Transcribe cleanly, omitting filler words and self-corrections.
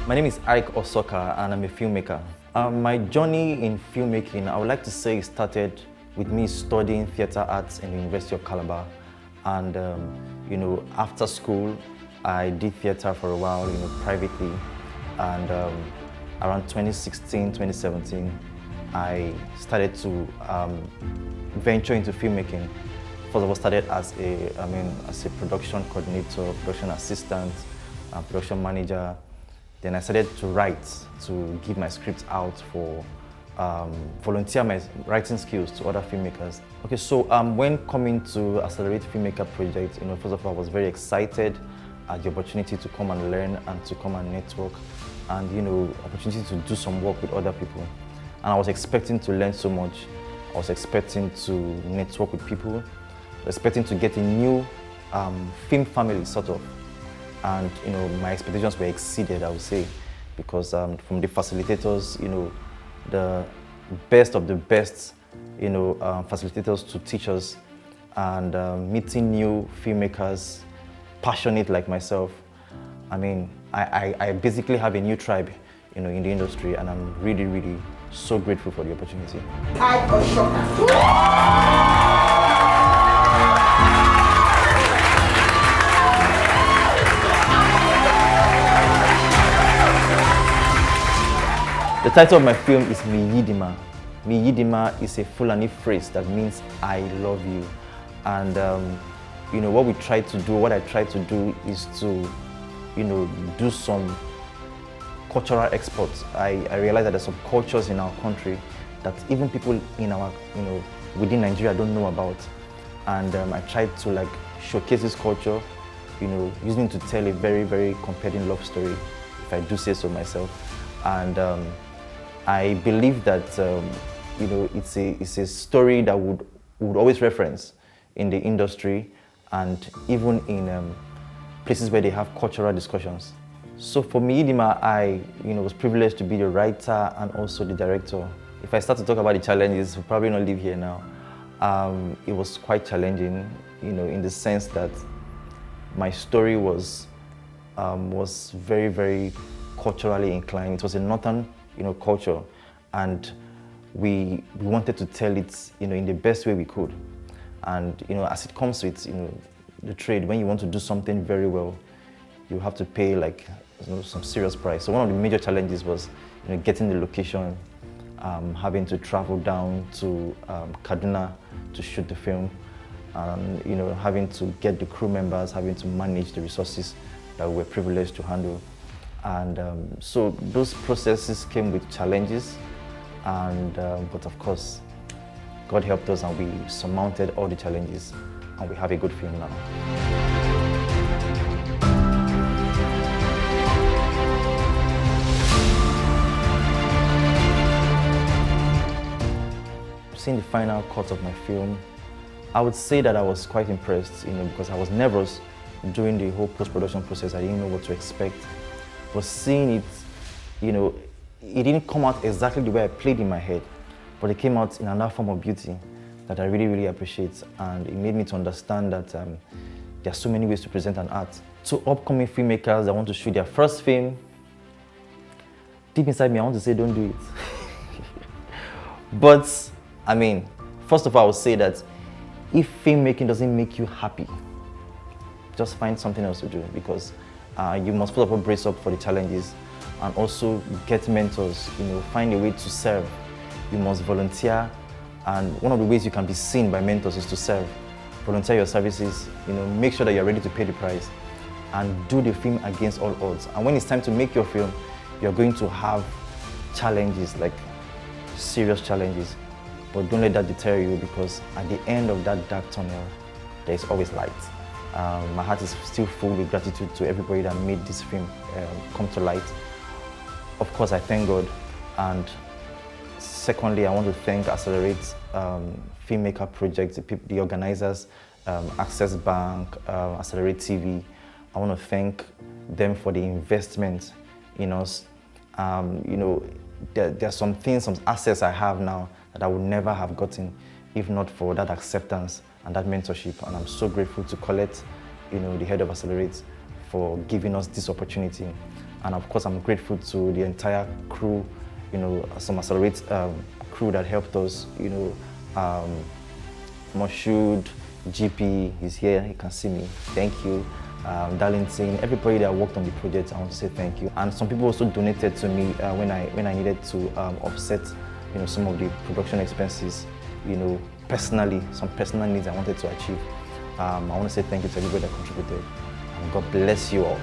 My name is Iyke Osoka and I'm a filmmaker. My journey in filmmaking, I would like to say, started with me studying theatre arts in the University of Calabar. And after school, I did theatre for a while, privately. And around 2016, 2017, I started to venture into filmmaking. First of all, started as a production coordinator, production assistant, production manager. Then I started to write, to give my scripts out for volunteer my writing skills to other filmmakers. Okay, so when coming to Accelerate Filmmaker Project, first of all, I was very excited at the opportunity to come and learn and to come and network and, opportunity to do some work with other people. And I was expecting to learn so much. I was expecting to network with people, expecting to get a new film family, sort of. And my expectations were exceeded, I would say, because from the facilitators, the best of the best, facilitators to teachers, and meeting new filmmakers, passionate like myself. I mean, I basically have a new tribe, in the industry, and I'm really, really so grateful for the opportunity. Iyke Osoka. The title of my film is Mi Yi Dima. Mi Yi Dima is a Fulani phrase that means I love you. And what I try to do is to, do some cultural exports. I realize that there's some cultures in our country that even people in our, within Nigeria don't know about. And I try to showcase this culture, using it to tell a very, very compelling love story, if I do say so myself. And I believe that it's a story that would always reference in the industry and even in places where they have cultural discussions. So for Mi Yi Dima, I was privileged to be the writer and also the director. If I start to talk about the challenges, we'll probably not live here now. It was quite challenging, in the sense that my story was very, very culturally inclined. It was a northern, culture, and we wanted to tell it, in the best way we could. And as it comes with, the trade, when you want to do something very well, you have to pay some serious price. So one of the major challenges was, getting the location, having to travel down to Kaduna to shoot the film, and having to get the crew members, having to manage the resources that we were privileged to handle. And so those processes came with challenges, and but of course, God helped us and we surmounted all the challenges, and we have a good film now. Seeing the final cut of my film, I would say that I was quite impressed, because I was nervous during the whole post-production process. I didn't know what to expect. But seeing it, it didn't come out exactly the way I played in my head, but it came out in another form of beauty that I really, really appreciate. And it made me to understand that there are so many ways to present an art. To upcoming filmmakers that want to shoot their first film, deep inside me, I want to say, don't do it. But, first of all, I would say that if filmmaking doesn't make you happy, just find something else to do, because you must first of all brace up for the challenges and also get mentors, find a way to serve. You must volunteer, and one of the ways you can be seen by mentors is to serve. Volunteer your services, make sure that you're ready to pay the price and do the film against all odds. And when it's time to make your film, you're going to have challenges, serious challenges. But don't let that deter you, because at the end of that dark tunnel, there's always light. My heart is still full with gratitude to everybody that made this film come to light. Of course, I thank God. And secondly, I want to thank Accelerate Filmmaker Project, the organizers, Access Bank, Accelerate TV. I want to thank them for the investment in us. There are some things, some assets I have now that I would never have gotten if not for that acceptance and that mentorship. And I'm so grateful to Colette, the head of Accelerate, for giving us this opportunity. And of course, I'm grateful to the entire crew, some Accelerate crew that helped us, Moshood, GP is here, you can see me, thank you. Darlington, everybody that worked on the project, I want to say thank you. And some people also donated to me when I needed to offset, some of the production expenses, personally, some personal needs I wanted to achieve. I want to say thank you to everybody that contributed. And God bless you all.